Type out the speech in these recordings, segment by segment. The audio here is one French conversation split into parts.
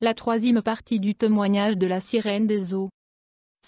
La troisième partie du témoignage de la sirène des eaux.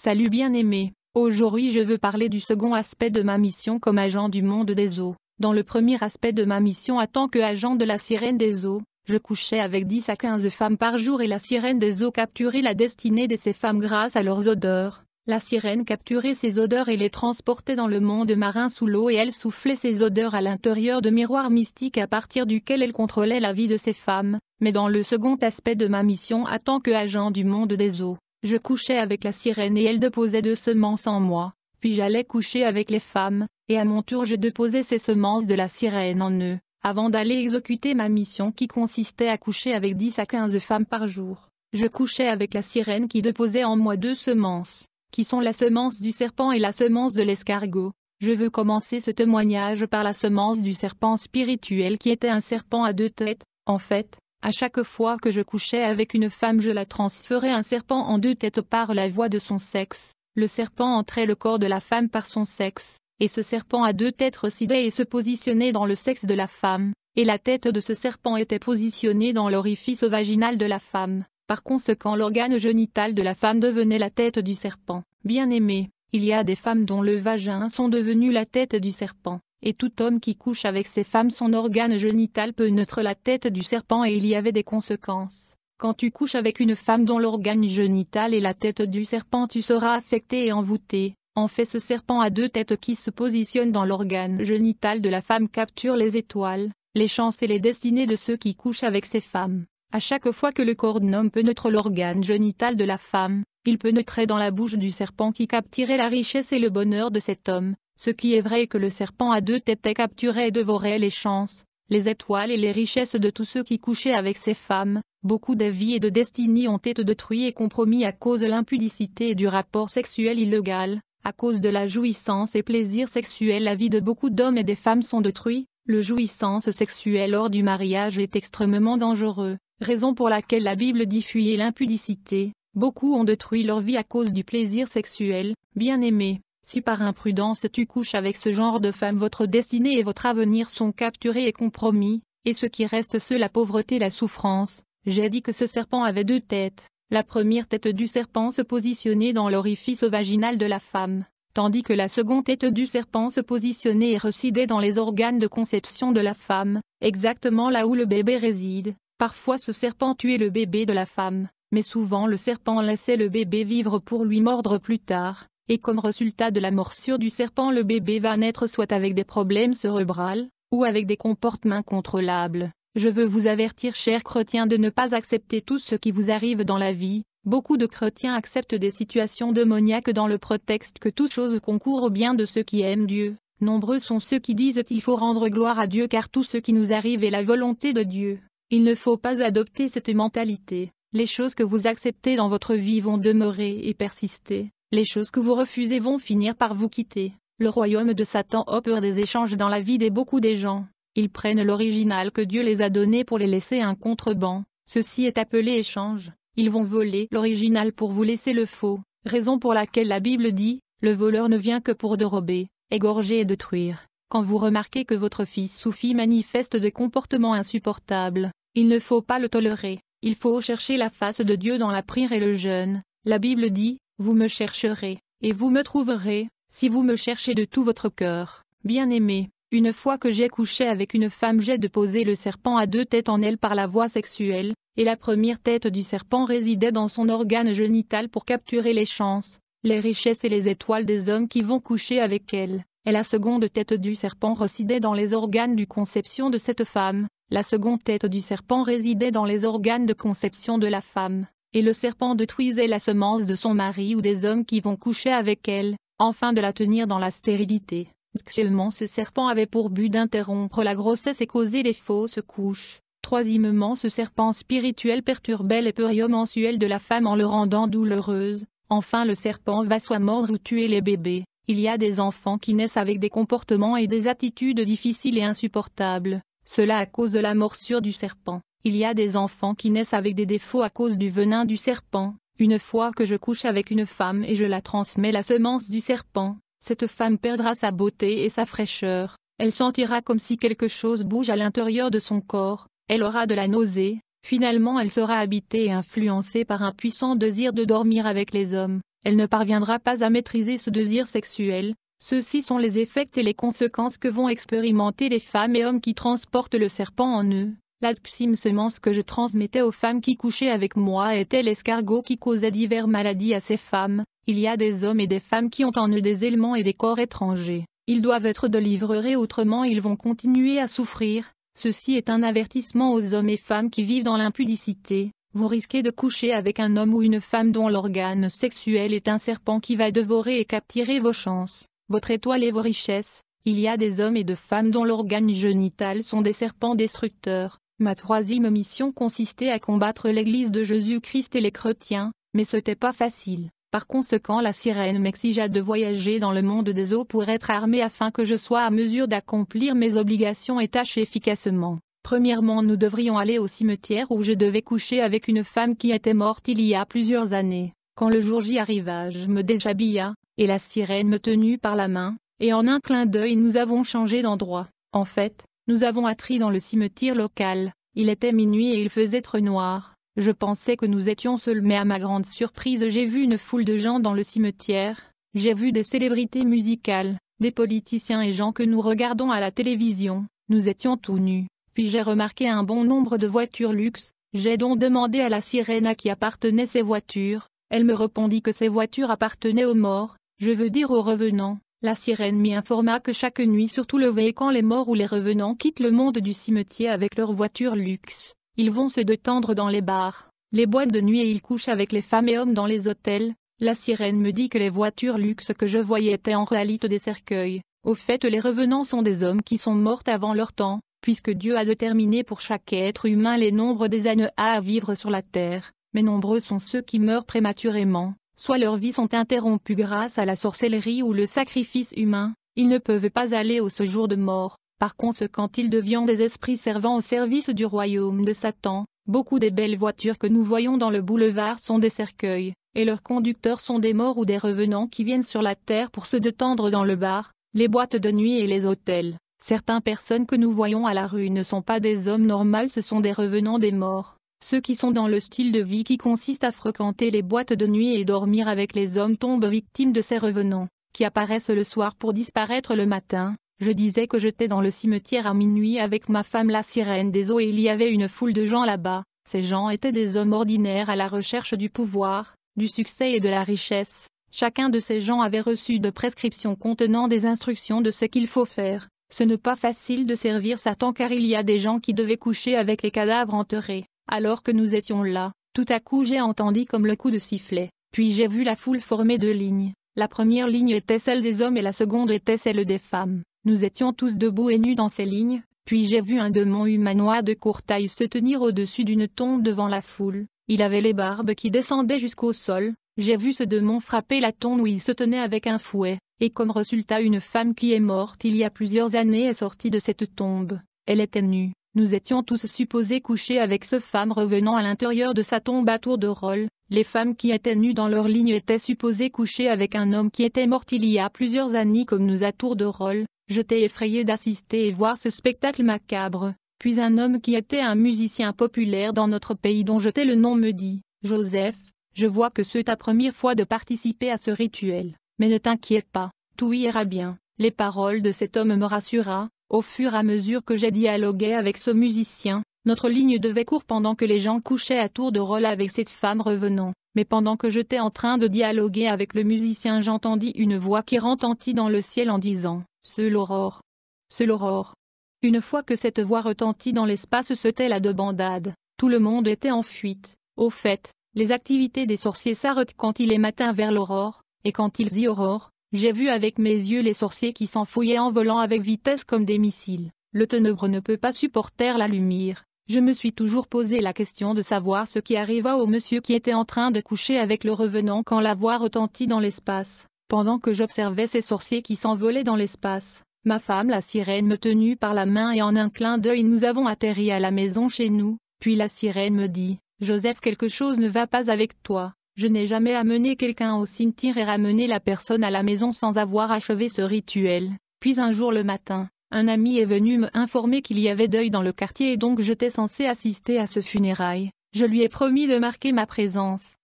Salut bien-aimés, aujourd'hui je veux parler du second aspect de ma mission comme agent du monde des eaux. Dans le premier aspect de ma mission en tant qu'agent de la sirène des eaux, je couchais avec 10 à 15 femmes par jour et la sirène des eaux capturait la destinée de ces femmes grâce à leurs odeurs. La sirène capturait ces odeurs et les transportait dans le monde marin sous l'eau et elle soufflait ces odeurs à l'intérieur de miroirs mystiques à partir duquel elle contrôlait la vie de ces femmes. Mais dans le second aspect de ma mission en tant qu'agent du monde des eaux, je couchais avec la sirène et elle déposait de semences en moi, puis j'allais coucher avec les femmes, et à mon tour je déposais ces semences de la sirène en eux, avant d'aller exécuter ma mission qui consistait à coucher avec 10 à 15 femmes par jour. Je couchais avec la sirène qui déposait en moi 2 semences, qui sont la semence du serpent et la semence de l'escargot. Je veux commencer ce témoignage par la semence du serpent spirituel qui était un serpent à 2 têtes. En fait, à chaque fois que je couchais avec une femme je la transférais un serpent en 2 têtes par la voie de son sexe. Le serpent entrait le corps de la femme par son sexe, et ce serpent à 2 têtes résidait et se positionnait dans le sexe de la femme, et la tête de ce serpent était positionnée dans l'orifice vaginal de la femme. Par conséquent l'organe génital de la femme devenait la tête du serpent. Bien-aimé, il y a des femmes dont le vagin sont devenus la tête du serpent, et tout homme qui couche avec ces femmes son organe génital peut naître la tête du serpent et il y avait des conséquences. Quand tu couches avec une femme dont l'organe génital est la tête du serpent tu seras affecté et envoûté. En fait ce serpent à 2 têtes qui se positionne dans l'organe génital de la femme capture les étoiles, les chances et les destinées de ceux qui couchent avec ces femmes. À chaque fois que le corps d'un homme pénètre l'organe génital de la femme, il pénétrait dans la bouche du serpent qui capturait la richesse et le bonheur de cet homme. Ce qui est vrai est que le serpent à 2 têtes capturait et dévorait les chances, les étoiles et les richesses de tous ceux qui couchaient avec ces femmes. Beaucoup de vies et de destinées ont été détruites et compromis à cause de l'impudicité et du rapport sexuel illégal. À cause de la jouissance et plaisir sexuel la vie de beaucoup d'hommes et des femmes sont détruites. Le jouissance sexuelle hors du mariage est extrêmement dangereux, raison pour laquelle la Bible dit fuyez l'impudicité. Beaucoup ont détruit leur vie à cause du plaisir sexuel. Bien-aimé, si par imprudence tu couches avec ce genre de femme votre destinée et votre avenir sont capturés et compromis, et ce qui reste c'est la pauvreté et la souffrance. J'ai dit que ce serpent avait 2 têtes. La première tête du serpent se positionnait dans l'orifice vaginal de la femme, tandis que la seconde tête du serpent se positionnait et résidait dans les organes de conception de la femme, exactement là où le bébé réside. Parfois ce serpent tuait le bébé de la femme, mais souvent le serpent laissait le bébé vivre pour lui mordre plus tard, et comme résultat de la morsure du serpent le bébé va naître soit avec des problèmes cérébraux, ou avec des comportements incontrôlables. Je veux vous avertir chers chrétiens de ne pas accepter tout ce qui vous arrive dans la vie. Beaucoup de chrétiens acceptent des situations démoniaques dans le prétexte que toute chose concourt au bien de ceux qui aiment Dieu. Nombreux sont ceux qui disent qu'il faut rendre gloire à Dieu car tout ce qui nous arrive est la volonté de Dieu. Il ne faut pas adopter cette mentalité. Les choses que vous acceptez dans votre vie vont demeurer et persister. Les choses que vous refusez vont finir par vous quitter. Le royaume de Satan opère des échanges dans la vie de beaucoup des gens. Ils prennent l'original que Dieu les a donné pour les laisser un contreband. Ceci est appelé échange. Ils vont voler l'original pour vous laisser le faux. Raison pour laquelle la Bible dit, le voleur ne vient que pour dérober, égorger et détruire. Quand vous remarquez que votre fils ou fille manifeste des comportements insupportables, il ne faut pas le tolérer. Il faut chercher la face de Dieu dans la prière et le jeûne. La Bible dit, vous me chercherez, et vous me trouverez, si vous me cherchez de tout votre cœur. Bien-aimé, une fois que j'ai couché avec une femme j'ai déposé le serpent à 2 têtes en elle par la voie sexuelle, et la première tête du serpent résidait dans son organe génital pour capturer les chances, les richesses et les étoiles des hommes qui vont coucher avec elle, et la seconde tête du serpent résidait dans les organes de conception de cette femme, la seconde tête du serpent résidait dans les organes de conception de la femme, et le serpent détruisait la semence de son mari ou des hommes qui vont coucher avec elle, afin de la tenir dans la stérilité. Actuellement ce serpent avait pour but d'interrompre la grossesse et causer les fausses couches. Troisièmement ce serpent spirituel perturbait les périodes mensuelles de la femme en le rendant douloureuse. Enfin le serpent va soit mordre ou tuer les bébés. Il y a des enfants qui naissent avec des comportements et des attitudes difficiles et insupportables. Cela à cause de la morsure du serpent. Il y a des enfants qui naissent avec des défauts à cause du venin du serpent. Une fois que je couche avec une femme et je la transmets la semence du serpent, cette femme perdra sa beauté et sa fraîcheur. Elle sentira comme si quelque chose bouge à l'intérieur de son corps. Elle aura de la nausée, Finalement elle sera habitée et influencée par un puissant désir de dormir avec les hommes. Elle ne parviendra pas à maîtriser ce désir sexuel. Ceux-ci sont les effets et les conséquences que vont expérimenter les femmes et hommes qui transportent le serpent en eux. La semence que je transmettais aux femmes qui couchaient avec moi était l'escargot qui causait diverses maladies à ces femmes. Il y a des hommes et des femmes qui ont en eux des éléments et des corps étrangers. Ils doivent être délivrés, autrement ils vont continuer à souffrir. Ceci est un avertissement aux hommes et femmes qui vivent dans l'impudicité. Vous risquez de coucher avec un homme ou une femme dont l'organe sexuel est un serpent qui va dévorer et capturer vos chances, votre étoile et vos richesses. Il y a des hommes et de femmes dont l'organe génital sont des serpents destructeurs. Ma troisième mission consistait à combattre l'Église de Jésus-Christ et les chrétiens, mais ce n'était pas facile. Par conséquent la sirène m'exigea de voyager dans le monde des eaux pour être armée afin que je sois à mesure d'accomplir mes obligations et tâches efficacement. Premièrement, nous devrions aller au cimetière où je devais coucher avec une femme qui était morte il y a plusieurs années. Quand le jour J arriva, je me déshabilla, et la sirène me tenut par la main, et en un clin d'œil nous avons changé d'endroit. En fait, nous avons attri dans le cimetière local. Il était minuit et il faisait très noir. Je pensais que nous étions seuls, mais à ma grande surprise j'ai vu une foule de gens dans le cimetière. J'ai vu des célébrités musicales, des politiciens et gens que nous regardons à la télévision. Nous étions tout nus. Puis j'ai remarqué un bon nombre de voitures luxe. J'ai donc demandé à la sirène à qui appartenaient ces voitures. Elle me répondit que ces voitures appartenaient aux morts, je veux dire aux revenants. La sirène m'y informa que chaque nuit, surtout le veille, quand les morts ou les revenants quittent le monde du cimetière avec leurs voitures luxe, ils vont se détendre dans les bars, les boîtes de nuit et ils couchent avec les femmes et hommes dans les hôtels. La sirène me dit que les voitures luxe que je voyais étaient en réalité des cercueils. Au fait, les revenants sont des hommes qui sont morts avant leur temps, puisque Dieu a déterminé pour chaque être humain les nombres des années à vivre sur la terre, mais nombreux sont ceux qui meurent prématurément. Soit leurs vies sont interrompues grâce à la sorcellerie ou le sacrifice humain, ils ne peuvent pas aller au séjour de mort. Par conséquent, ils deviennent des esprits servant au service du royaume de Satan. Beaucoup des belles voitures que nous voyons dans le boulevard sont des cercueils, et leurs conducteurs sont des morts ou des revenants qui viennent sur la terre pour se détendre dans le bar, les boîtes de nuit et les hôtels. Certaines personnes que nous voyons à la rue ne sont pas des hommes normaux, ce sont des revenants des morts. Ceux qui sont dans le style de vie qui consiste à fréquenter les boîtes de nuit et dormir avec les hommes tombent victimes de ces revenants, qui apparaissent le soir pour disparaître le matin. Je disais que j'étais dans le cimetière à minuit avec ma femme la sirène des eaux et il y avait une foule de gens là-bas. Ces gens étaient des hommes ordinaires à la recherche du pouvoir, du succès et de la richesse. Chacun de ces gens avait reçu de prescriptions contenant des instructions de ce qu'il faut faire. Ce n'est pas facile de servir Satan car il y a des gens qui devaient coucher avec les cadavres enterrés. Alors que nous étions là, tout à coup j'ai entendu comme le coup de sifflet, puis j'ai vu la foule formée de lignes. La première ligne était celle des hommes et la seconde était celle des femmes. Nous étions tous debout et nus dans ces lignes, puis j'ai vu un démon humanoïde de courte taille se tenir au-dessus d'une tombe devant la foule. Il avait les barbes qui descendaient jusqu'au sol. J'ai vu ce démon frapper la tombe où il se tenait avec un fouet, et comme résultat une femme qui est morte il y a plusieurs années est sortie de cette tombe. Elle était nue. Nous étions tous supposés coucher avec ce femme revenant à l'intérieur de sa tombe à tour de rôle. Les femmes qui étaient nues dans leur ligne étaient supposées coucher avec un homme qui était mort il y a plusieurs années comme nous à tour de rôle. J'étais effrayé d'assister et voir ce spectacle macabre. Puis un homme qui était un musicien populaire dans notre pays dont je tais le nom me dit, « Joseph, je vois que c'est ta première fois de participer à ce rituel. Mais ne t'inquiète pas, tout ira bien. » Les paroles de cet homme me rassura. Au fur et à mesure que j'ai dialogué avec ce musicien, notre ligne devait courir pendant que les gens couchaient à tour de rôle avec cette femme revenant. Mais pendant que j'étais en train de dialoguer avec le musicien, j'entendis une voix qui retentit dans le ciel en disant « C'est l'aurore. C'est l'aurore. » Une fois que cette voix retentit dans l'espace, c'était la débandade. Tout le monde était en fuite. Au fait, les activités des sorciers s'arrêtent quand il est matin vers l'aurore, et quand il y aurore, j'ai vu avec mes yeux les sorciers qui s'enfouillaient en volant avec vitesse comme des missiles. Le ténèbre ne peut pas supporter la lumière. Je me suis toujours posé la question de savoir ce qui arriva au monsieur qui était en train de coucher avec le revenant quand la voix retentit dans l'espace. Pendant que j'observais ces sorciers qui s'envolaient dans l'espace, ma femme la sirène me tenut par la main et en un clin d'œil nous avons atterri à la maison chez nous. Puis la sirène me dit, « Joseph, quelque chose ne va pas avec toi. Je n'ai jamais amené quelqu'un au cimetière et ramené la personne à la maison sans avoir achevé ce rituel. » Puis un jour le matin, Un ami est venu me informer qu'il y avait deuil dans le quartier et donc j'étais censé assister à ce funérail. Je lui ai promis de marquer ma présence.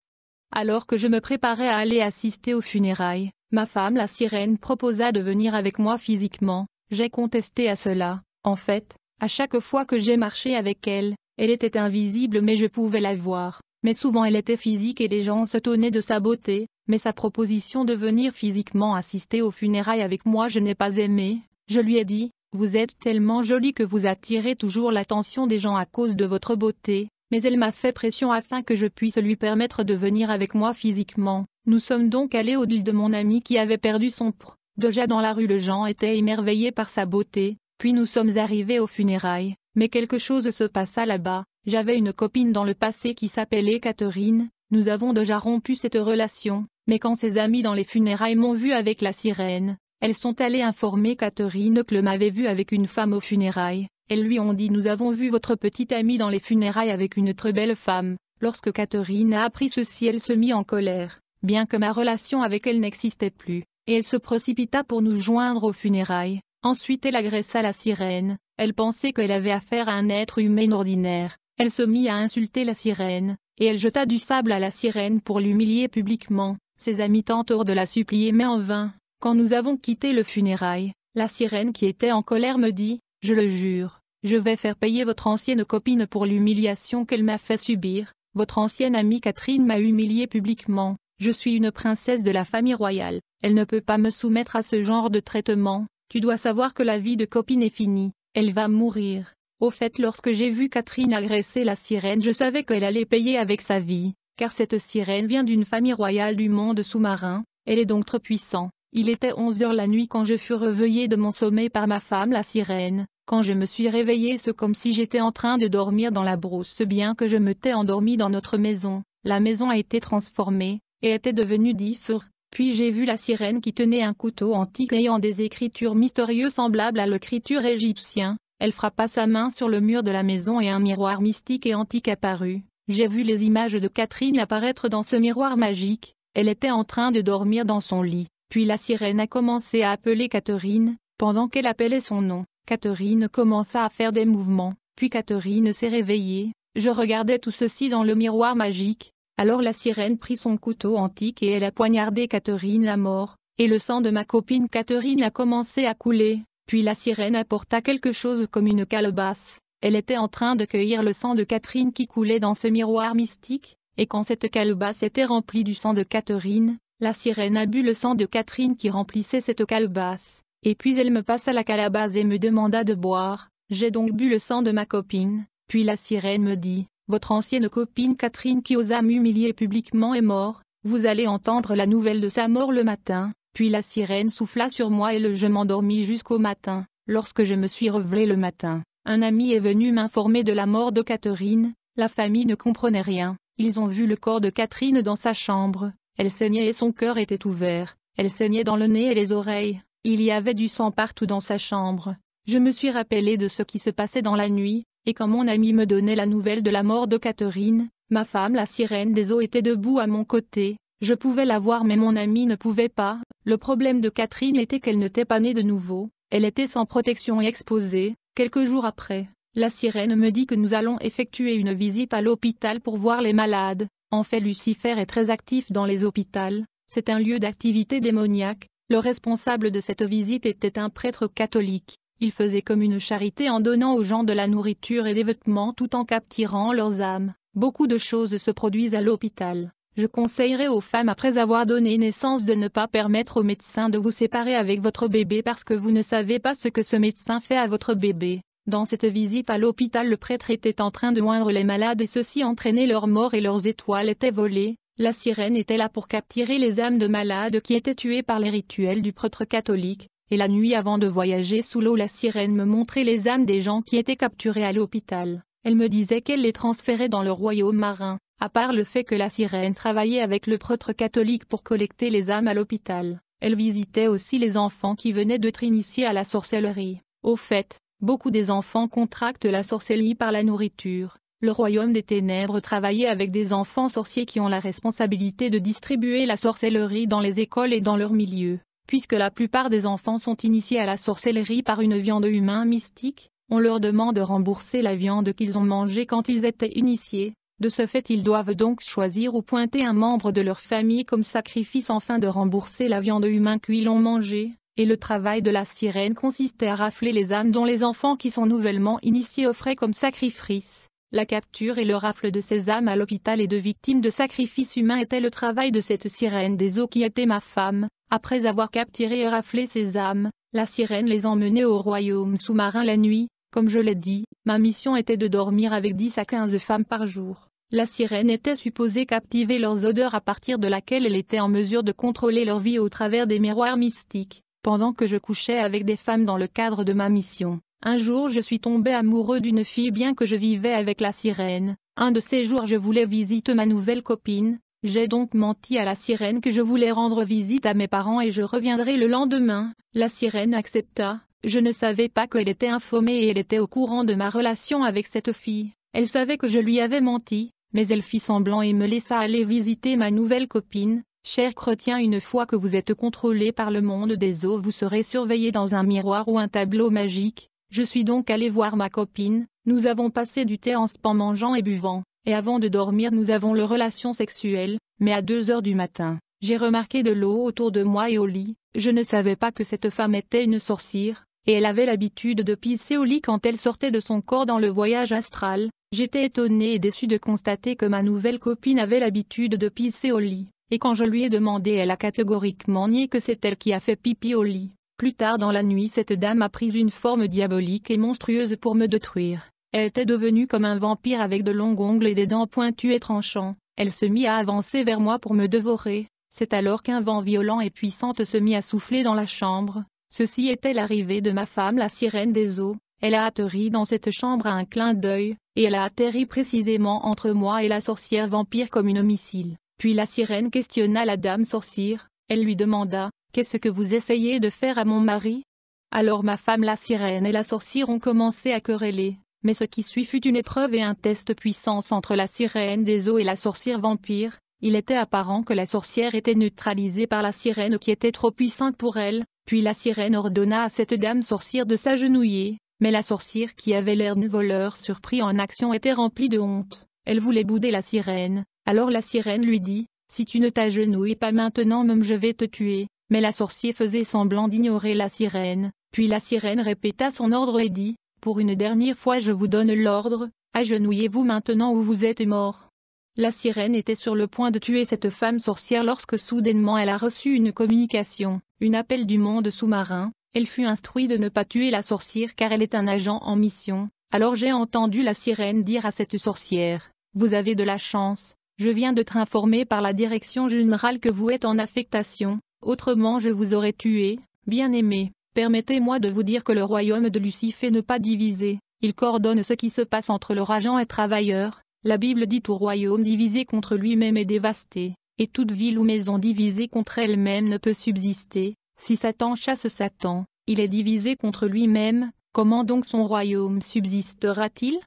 Alors que je me préparais à aller assister aux funérailles, ma femme la sirène proposa de venir avec moi physiquement. J'ai contesté à cela. En fait, à chaque fois que j'ai marché avec elle, elle était invisible mais je pouvais la voir. Mais souvent elle était physique et les gens s'étonnaient de sa beauté, mais sa proposition de venir physiquement assister aux funérailles avec moi je n'ai pas aimé. Je lui ai dit, vous êtes tellement jolie que vous attirez toujours l'attention des gens à cause de votre beauté, mais elle m'a fait pression afin que je puisse lui permettre de venir avec moi physiquement. Nous sommes donc allés au lit de mon ami qui avait perdu son déjà dans la rue les gens étaient émerveillés par sa beauté, puis nous sommes arrivés aux funérailles, mais quelque chose se passa là-bas. J'avais une copine dans le passé qui s'appelait Catherine, nous avons déjà rompu cette relation, mais quand ses amis dans les funérailles m'ont vu avec la sirène, elles sont allées informer Catherine que m'avait vu avec une femme aux funérailles. Elles lui ont dit nous avons vu votre petite amie dans les funérailles avec une très belle femme. Lorsque Catherine a appris ceci elle se mit en colère, bien que ma relation avec elle n'existait plus, et elle se précipita pour nous joindre aux funérailles. Ensuite elle agressa la sirène, elle pensait qu'elle avait affaire à un être humain ordinaire. Elle se mit à insulter la sirène, et elle jeta du sable à la sirène pour l'humilier publiquement. Ses amis tentèrent de la supplier mais en vain. Quand nous avons quitté le funérail, la sirène qui était en colère me dit, je le jure, je vais faire payer votre ancienne copine pour l'humiliation qu'elle m'a fait subir. Votre ancienne amie Catherine m'a humiliée publiquement. Je suis une princesse de la famille royale, elle ne peut pas me soumettre à ce genre de traitement. Tu dois savoir que la vie de copine est finie, elle va mourir. Au fait lorsque j'ai vu Catherine agresser la sirène je savais qu'elle allait payer avec sa vie, car cette sirène vient d'une famille royale du monde sous-marin, elle est donc trop puissante. Il était 11 heures la nuit quand je fus réveillée de mon sommeil par ma femme la sirène. Quand je me suis réveillée c'est comme si j'étais en train de dormir dans la brousse bien que je m'étais endormie dans notre maison. La maison a été transformée, et était devenue diffère. Puis j'ai vu la sirène qui tenait un couteau antique ayant des écritures mystérieuses semblables à l'écriture égyptienne. Elle frappa sa main sur le mur de la maison et un miroir mystique et antique apparut. J'ai vu les images de Catherine apparaître dans ce miroir magique. Elle était en train de dormir dans son lit. Puis la sirène a commencé à appeler Catherine. Pendant qu'elle appelait son nom, Catherine commença à faire des mouvements. Puis Catherine s'est réveillée. Je regardais tout ceci dans le miroir magique. Alors la sirène prit son couteau antique et elle a poignardé Catherine à mort. Et le sang de ma copine Catherine a commencé à couler. Puis la sirène apporta quelque chose comme une calebasse. Elle était en train de cueillir le sang de Catherine qui coulait dans ce miroir mystique. Et quand cette calebasse était remplie du sang de Catherine, la sirène a bu le sang de Catherine qui remplissait cette calebasse, et puis elle me passa la calebasse et me demanda de boire. J'ai donc bu le sang de ma copine, puis la sirène me dit, votre ancienne copine Catherine qui osa m'humilier publiquement est morte, vous allez entendre la nouvelle de sa mort le matin. Puis la sirène souffla sur moi et je m'endormis jusqu'au matin. Lorsque je me suis réveillée le matin, un ami est venu m'informer de la mort de Catherine. La famille ne comprenait rien, ils ont vu le corps de Catherine dans sa chambre. Elle saignait et son cœur était ouvert, elle saignait dans le nez et les oreilles, il y avait du sang partout dans sa chambre. Je me suis rappelé de ce qui se passait dans la nuit, et quand mon ami me donnait la nouvelle de la mort de Catherine, ma femme la sirène des eaux était debout à mon côté, je pouvais la voir mais mon ami ne pouvait pas. Le problème de Catherine était qu'elle n'était pas née de nouveau, elle était sans protection et exposée. Quelques jours après, la sirène me dit que nous allons effectuer une visite à l'hôpital pour voir les malades. En fait Lucifer est très actif dans les hôpitaux, c'est un lieu d'activité démoniaque. Le responsable de cette visite était un prêtre catholique. Il faisait comme une charité en donnant aux gens de la nourriture et des vêtements tout en capturant leurs âmes. Beaucoup de choses se produisent à l'hôpital. Je conseillerais aux femmes après avoir donné naissance de ne pas permettre au médecin de vous séparer avec votre bébé parce que vous ne savez pas ce que ce médecin fait à votre bébé. Dans cette visite à l'hôpital le prêtre était en train de oindre les malades et ceux-ci entraînaient leur mort et leurs étoiles étaient volées. La sirène était là pour capturer les âmes de malades qui étaient tuées par les rituels du prêtre catholique, et la nuit avant de voyager sous l'eau la sirène me montrait les âmes des gens qui étaient capturés à l'hôpital. Elle me disait qu'elle les transférait dans le royaume marin, à part le fait que la sirène travaillait avec le prêtre catholique pour collecter les âmes à l'hôpital. Elle visitait aussi les enfants qui venaient d'être initiés à la sorcellerie. Au fait, beaucoup des enfants contractent la sorcellerie par la nourriture. Le royaume des ténèbres travaillait avec des enfants sorciers qui ont la responsabilité de distribuer la sorcellerie dans les écoles et dans leur milieu. puisque la plupart des enfants sont initiés à la sorcellerie par une viande humaine mystique, on leur demande de rembourser la viande qu'ils ont mangée quand ils étaient initiés. De ce fait, ils doivent donc choisir ou pointer un membre de leur famille comme sacrifice afin de rembourser la viande humaine qu'ils ont mangée, et le travail de la sirène consistait à rafler les âmes dont les enfants qui sont nouvellement initiés offraient comme sacrifice. La capture et le rafle de ces âmes à l'hôpital et de victimes de sacrifices humains était le travail de cette sirène des eaux qui était ma femme. Après avoir capturé et raflé ces âmes, la sirène les emmenait au royaume sous-marin la nuit. Comme je l'ai dit, ma mission était de dormir avec 10 à 15 femmes par jour. La sirène était supposée captiver leurs odeurs à partir de laquelle elle était en mesure de contrôler leur vie au travers des miroirs mystiques. Pendant que je couchais avec des femmes dans le cadre de ma mission, un jour je suis tombé amoureux d'une fille bien que je vivais avec la sirène. Un de ces jours je voulais visiter ma nouvelle copine. J'ai donc menti à la sirène que je voulais rendre visite à mes parents et je reviendrai le lendemain. La sirène accepta. Je ne savais pas qu'elle était informée et elle était au courant de ma relation avec cette fille. Elle savait que je lui avais menti, mais elle fit semblant et me laissa aller visiter ma nouvelle copine. Cher chrétien, une fois que vous êtes contrôlé par le monde des eaux, vous serez surveillé dans un miroir ou un tableau magique. Je suis donc allé voir ma copine, nous avons passé du temps en mangeant et buvant, et avant de dormir nous avons eu relations sexuelles, mais à 2 heures du matin, j'ai remarqué de l'eau autour de moi et au lit. Je ne savais pas que cette femme était une sorcière, et elle avait l'habitude de pisser au lit quand elle sortait de son corps dans le voyage astral. J'étais étonné et déçu de constater que ma nouvelle copine avait l'habitude de pisser au lit. Et quand je lui ai demandé, elle a catégoriquement nié que c'est elle qui a fait pipi au lit. Plus tard dans la nuit, cette dame a pris une forme diabolique et monstrueuse pour me détruire. Elle était devenue comme un vampire avec de longs ongles et des dents pointues et tranchants. Elle se mit à avancer vers moi pour me dévorer. C'est alors qu'un vent violent et puissant se mit à souffler dans la chambre. Ceci était l'arrivée de ma femme, la sirène des eaux. Elle a atterri dans cette chambre à un clin d'œil, et elle a atterri précisément entre moi et la sorcière vampire comme une missile. Puis la sirène questionna la dame sorcière. Elle lui demanda « Qu'est-ce que vous essayez de faire à mon mari ?» Alors ma femme la sirène et la sorcière ont commencé à quereller, mais ce qui suit fut une épreuve et un test puissance entre la sirène des eaux et la sorcière vampire. Il était apparent que la sorcière était neutralisée par la sirène qui était trop puissante pour elle, puis la sirène ordonna à cette dame sorcière de s'agenouiller, mais la sorcière qui avait l'air d'un voleur surpris en action était remplie de honte. Elle voulait bouder la sirène. Alors la sirène lui dit « Si tu ne t'agenouilles pas maintenant même je vais te tuer ». Mais la sorcière faisait semblant d'ignorer la sirène, puis la sirène répéta son ordre et dit « Pour une dernière fois je vous donne l'ordre, agenouillez-vous maintenant ou vous êtes mort ». La sirène était sur le point de tuer cette femme sorcière lorsque soudainement elle a reçu une communication, un appel du monde sous-marin. Elle fut instruite de ne pas tuer la sorcière car elle est un agent en mission. Alors j'ai entendu la sirène dire à cette sorcière « Vous avez de la chance. Je viens de te informer par la direction générale que vous êtes en affectation, autrement je vous aurais tué, bien-aimé. Permettez-moi de vous dire que le royaume de Lucifer n'est pas divisé, il coordonne ce qui se passe entre leurs agents et travailleurs. La Bible dit au royaume divisé contre lui-même est dévasté, et toute ville ou maison divisée contre elle-même ne peut subsister. Si Satan chasse Satan, il est divisé contre lui-même, comment donc son royaume subsistera-t-il ?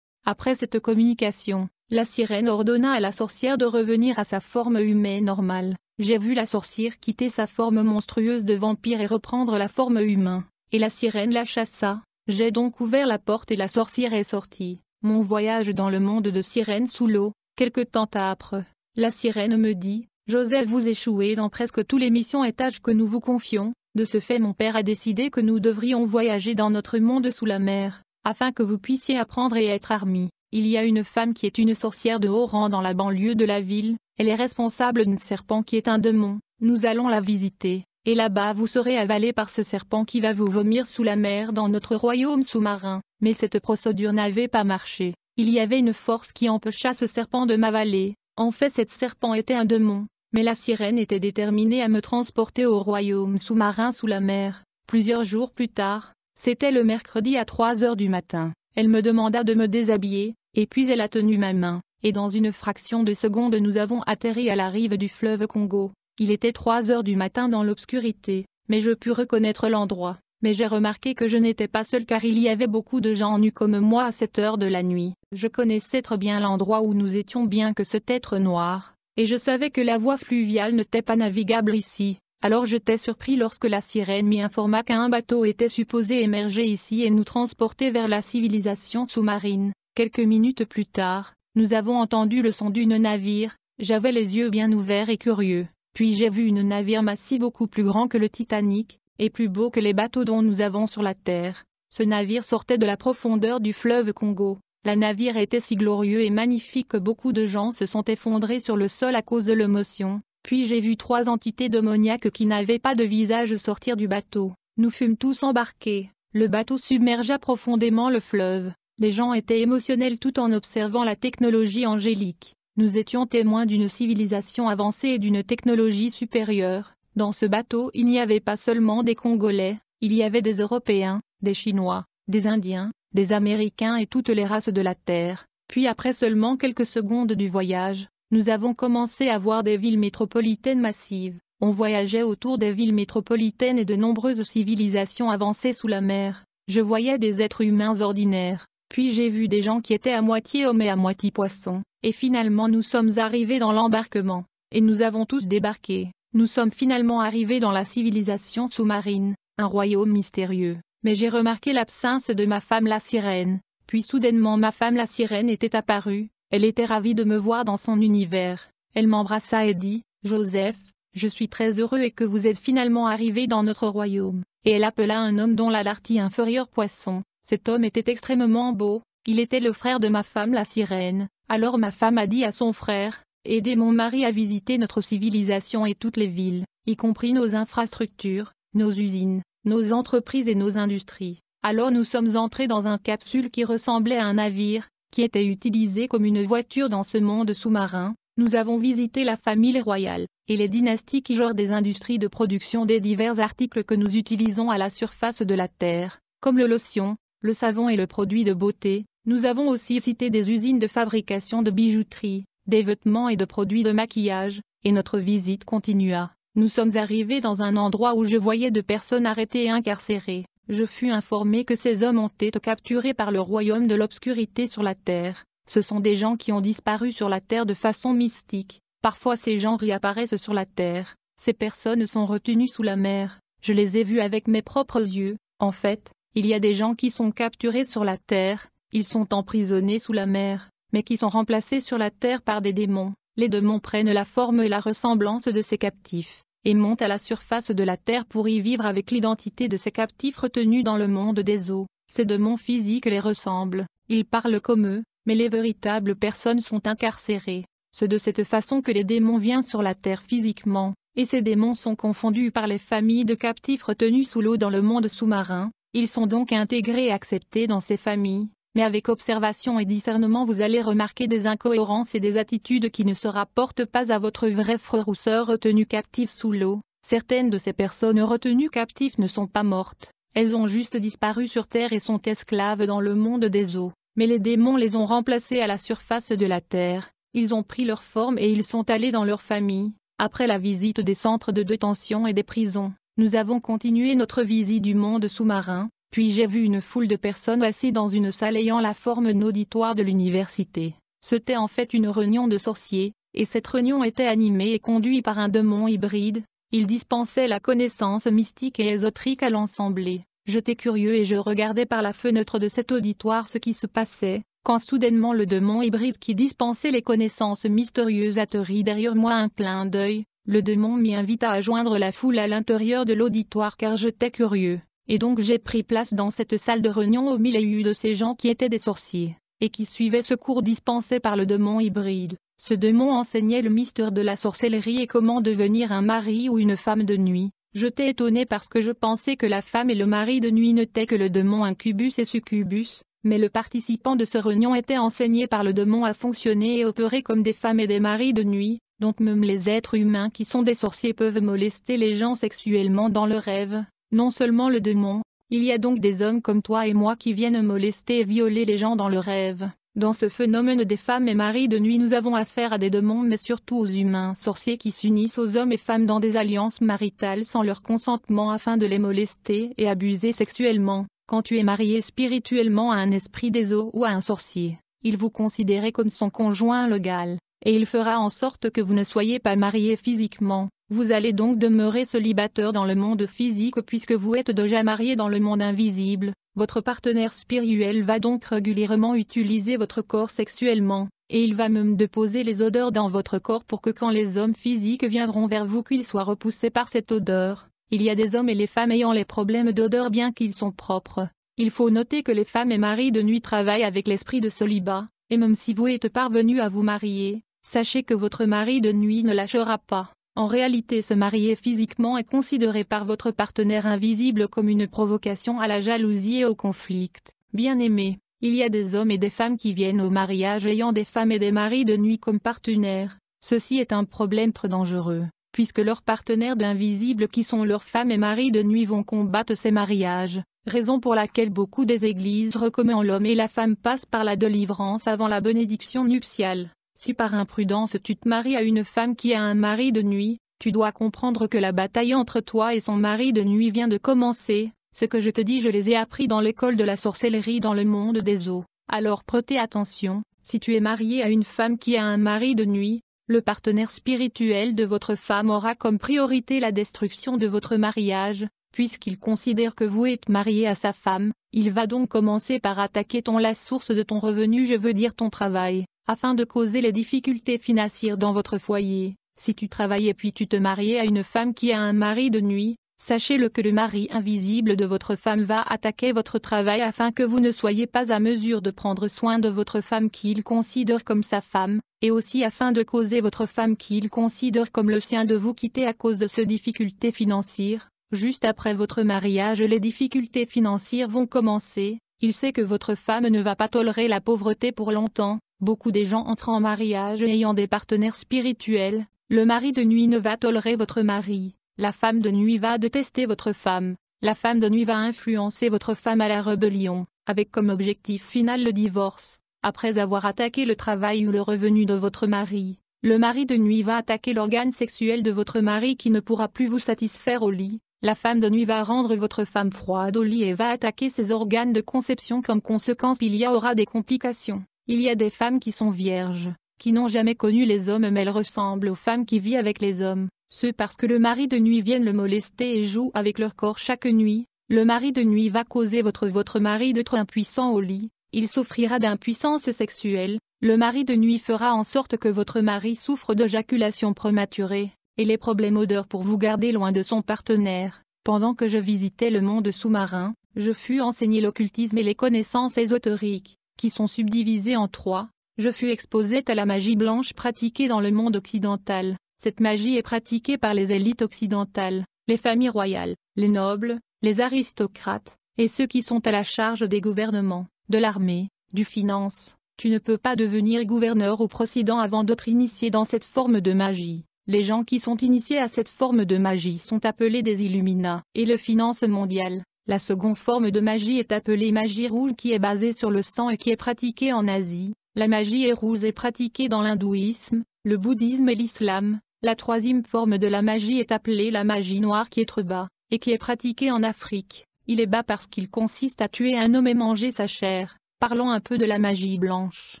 Après cette communication, la sirène ordonna à la sorcière de revenir à sa forme humaine normale. J'ai vu la sorcière quitter sa forme monstrueuse de vampire et reprendre la forme humaine, et la sirène la chassa. J'ai donc ouvert la porte et la sorcière est sortie. Mon voyage dans le monde de sirène sous l'eau. Quelque temps après, la sirène me dit « Joseph, vous échouez dans presque tous les missions et tâches que nous vous confions. De ce fait mon père a décidé que nous devrions voyager dans notre monde sous la mer, afin que vous puissiez apprendre et être armis. Il y a une femme qui est une sorcière de haut rang dans la banlieue de la ville, elle est responsable d'un serpent qui est un démon, nous allons la visiter, et là-bas vous serez avalé par ce serpent qui va vous vomir sous la mer dans notre royaume sous-marin. » Mais cette procédure n'avait pas marché, il y avait une force qui empêcha ce serpent de m'avaler. En fait cet serpent était un démon, mais la sirène était déterminée à me transporter au royaume sous-marin sous la mer. Plusieurs jours plus tard, c'était le mercredi à 3 heures du matin, elle me demanda de me déshabiller, et puis elle a tenu ma main, et dans une fraction de seconde nous avons atterri à la rive du fleuve Congo. Il était 3 heures du matin dans l'obscurité, mais je pus reconnaître l'endroit. Mais j'ai remarqué que je n'étais pas seul car il y avait beaucoup de gens nus comme moi à cette heure de la nuit. Je connaissais très bien l'endroit où nous étions bien que c'était noir, et je savais que la voie fluviale n'était pas navigable ici. Alors j'étais surpris lorsque la sirène m'y informa qu'un bateau était supposé émerger ici et nous transporter vers la civilisation sous-marine. Quelques minutes plus tard, nous avons entendu le son d'une navire, j'avais les yeux bien ouverts et curieux, puis j'ai vu une navire massif beaucoup plus grand que le Titanic, et plus beau que les bateaux dont nous avons sur la terre. Ce navire sortait de la profondeur du fleuve Congo. La navire était si glorieux et magnifique que beaucoup de gens se sont effondrés sur le sol à cause de l'émotion. Puis j'ai vu 3 entités démoniaques qui n'avaient pas de visage sortir du bateau. Nous fûmes tous embarqués. Le bateau submergea profondément le fleuve. Les gens étaient émotionnels tout en observant la technologie angélique. Nous étions témoins d'une civilisation avancée et d'une technologie supérieure. Dans ce bateau, il n'y avait pas seulement des Congolais, il y avait des Européens, des Chinois, des Indiens, des Américains et toutes les races de la Terre. Puis après seulement quelques secondes du voyage, nous avons commencé à voir des villes métropolitaines massives. On voyageait autour des villes métropolitaines et de nombreuses civilisations avancées sous la mer. Je voyais des êtres humains ordinaires. Puis j'ai vu des gens qui étaient à moitié hommes et à moitié poissons. Et finalement nous sommes arrivés dans l'embarquement. Et nous avons tous débarqué. Nous sommes finalement arrivés dans la civilisation sous-marine, un royaume mystérieux. Mais j'ai remarqué l'absence de ma femme la sirène. Puis soudainement ma femme la sirène était apparue. Elle était ravie de me voir dans son univers. Elle m'embrassa et dit, « Joseph, je suis très heureux et que vous êtes finalement arrivé dans notre royaume. » Et elle appela un homme dont la partie inférieure poisson. Cet homme était extrêmement beau, il était le frère de ma femme la sirène. Alors ma femme a dit à son frère, « Aidez mon mari à visiter notre civilisation et toutes les villes, y compris nos infrastructures, nos usines, nos entreprises et nos industries. » Alors nous sommes entrés dans un capsule qui ressemblait à un navire, qui était utilisé comme une voiture dans ce monde sous-marin. Nous avons visité la famille royale, et les dynasties qui gèrent des industries de production des divers articles que nous utilisons à la surface de la Terre, comme le lotion, le savon et le produit de beauté. Nous avons aussi cité des usines de fabrication de bijouterie, des vêtements et de produits de maquillage, et notre visite continua. Nous sommes arrivés dans un endroit où je voyais de personnes arrêtées et incarcérées. Je fus informé que ces hommes ont été capturés par le royaume de l'obscurité sur la terre. Ce sont des gens qui ont disparu sur la terre de façon mystique. Parfois ces gens réapparaissent sur la terre. Ces personnes sont retenues sous la mer. Je les ai vus avec mes propres yeux. En fait, il y a des gens qui sont capturés sur la terre. Ils sont emprisonnés sous la mer, mais qui sont remplacés sur la terre par des démons. Les démons prennent la forme et la ressemblance de ces captifs, et montent à la surface de la terre pour y vivre avec l'identité de ces captifs retenus dans le monde des eaux. Ces démons physiques les ressemblent, ils parlent comme eux, mais les véritables personnes sont incarcérées. C'est de cette façon que les démons viennent sur la terre physiquement, et ces démons sont confondus par les familles de captifs retenus sous l'eau dans le monde sous-marin. Ils sont donc intégrés et acceptés dans ces familles. Mais avec observation et discernement vous allez remarquer des incohérences et des attitudes qui ne se rapportent pas à votre vrai frère ou sœur retenu captif sous l'eau. Certaines de ces personnes retenues captives ne sont pas mortes, elles ont juste disparu sur terre et sont esclaves dans le monde des eaux. Mais les démons les ont remplacées à la surface de la terre, ils ont pris leur forme et ils sont allés dans leur famille. Après la visite des centres de détention et des prisons, nous avons continué notre visite du monde sous-marin. Puis j'ai vu une foule de personnes assises dans une salle ayant la forme d'auditoire de l'université. C'était en fait une réunion de sorciers, et cette réunion était animée et conduite par un démon hybride. Il dispensait la connaissance mystique et ésotérique à l'assemblée. J'étais curieux et je regardais par la fenêtre de cet auditoire ce qui se passait, quand soudainement le démon hybride qui dispensait les connaissances mystérieuses atterrit derrière moi un clin d'œil. Le démon m'y invita à joindre la foule à l'intérieur de l'auditoire car j'étais curieux. Et donc j'ai pris place dans cette salle de réunion au milieu de ces gens qui étaient des sorciers, et qui suivaient ce cours dispensé par le démon hybride. Ce démon enseignait le mystère de la sorcellerie et comment devenir un mari ou une femme de nuit. J'étais étonné parce que je pensais que la femme et le mari de nuit n'étaient que le démon incubus et succubus, mais le participant de cette réunion était enseigné par le démon à fonctionner et opérer comme des femmes et des maris de nuit. Donc même les êtres humains qui sont des sorciers peuvent molester les gens sexuellement dans le rêve. Non seulement le démon, il y a donc des hommes comme toi et moi qui viennent molester et violer les gens dans le rêve. Dans ce phénomène des femmes et maris de nuit nous avons affaire à des démons mais surtout aux humains sorciers qui s'unissent aux hommes et femmes dans des alliances maritales sans leur consentement afin de les molester et abuser sexuellement. Quand tu es marié spirituellement à un esprit des eaux ou à un sorcier, il vous considérait comme son conjoint légal. et il fera en sorte que vous ne soyez pas mariés physiquement. Vous allez donc demeurer célibataire dans le monde physique puisque vous êtes déjà marié dans le monde invisible. Votre partenaire spirituel va donc régulièrement utiliser votre corps sexuellement, et il va même déposer les odeurs dans votre corps pour que quand les hommes physiques viendront vers vous qu'ils soient repoussés par cette odeur. Il y a des hommes et les femmes ayant les problèmes d'odeur bien qu'ils sont propres. Il faut noter que les femmes et maris de nuit travaillent avec l'esprit de célibat, et même si vous êtes parvenu à vous marier, sachez que votre mari de nuit ne lâchera pas. En réalité, se marier physiquement est considéré par votre partenaire invisible comme une provocation à la jalousie et au conflit. Bien-aimés, il y a des hommes et des femmes qui viennent au mariage ayant des femmes et des maris de nuit comme partenaires. Ceci est un problème très dangereux, puisque leurs partenaires d'invisible qui sont leurs femmes et maris de nuit vont combattre ces mariages, raison pour laquelle beaucoup des églises recommandent l'homme et la femme passent par la délivrance avant la bénédiction nuptiale. Si par imprudence tu te maries à une femme qui a un mari de nuit, tu dois comprendre que la bataille entre toi et son mari de nuit vient de commencer. Ce que je te dis je les ai appris dans l'école de la sorcellerie dans le monde des eaux. Alors prêtez attention, si tu es marié à une femme qui a un mari de nuit, le partenaire spirituel de votre femme aura comme priorité la destruction de votre mariage, puisqu'il considère que vous êtes marié à sa femme, il va donc commencer par attaquer la source de ton revenu, je veux dire ton travail, afin de causer les difficultés financières dans votre foyer. Si tu travailles et puis tu te maries à une femme qui a un mari de nuit, sachez-le que le mari invisible de votre femme va attaquer votre travail afin que vous ne soyez pas à mesure de prendre soin de votre femme qu'il considère comme sa femme, et aussi afin de causer votre femme qu'il considère comme le sien de vous quitter à cause de ces difficultés financières. Juste après votre mariage, les difficultés financières vont commencer. Il sait que votre femme ne va pas tolérer la pauvreté pour longtemps. Beaucoup des gens entrent en mariage ayant des partenaires spirituels. Le mari de nuit ne va tolérer votre mari. La femme de nuit va détester votre femme. La femme de nuit va influencer votre femme à la rébellion, avec comme objectif final le divorce. Après avoir attaqué le travail ou le revenu de votre mari, le mari de nuit va attaquer l'organe sexuel de votre mari qui ne pourra plus vous satisfaire au lit. La femme de nuit va rendre votre femme froide au lit et va attaquer ses organes de conception. Comme conséquence, il y aura des complications. Il y a des femmes qui sont vierges, qui n'ont jamais connu les hommes mais elles ressemblent aux femmes qui vivent avec les hommes. Ce parce que le mari de nuit vient le molester et joue avec leur corps chaque nuit. Le mari de nuit va causer votre mari d'être impuissant au lit. Il souffrira d'impuissance sexuelle. Le mari de nuit fera en sorte que votre mari souffre d'éjaculation prématurée, et les problèmes odeurs pour vous garder loin de son partenaire. Pendant que je visitais le monde sous-marin, je fus enseigné l'occultisme et les connaissances ésotériques, qui sont subdivisées en trois. Je fus exposé à la magie blanche pratiquée dans le monde occidental. Cette magie est pratiquée par les élites occidentales, les familles royales, les nobles, les aristocrates, et ceux qui sont à la charge des gouvernements, de l'armée, du finance. Tu ne peux pas devenir gouverneur ou président avant d'être initié dans cette forme de magie. Les gens qui sont initiés à cette forme de magie sont appelés des Illuminats. Et le finance mondial, la seconde forme de magie est appelée magie rouge qui est basée sur le sang et qui est pratiquée en Asie. La magie rouge est pratiquée dans l'hindouisme, le bouddhisme et l'islam. La troisième forme de la magie est appelée la magie noire qui est très bas, et qui est pratiquée en Afrique. Il est bas parce qu'il consiste à tuer un homme et manger sa chair. Parlons un peu de la magie blanche.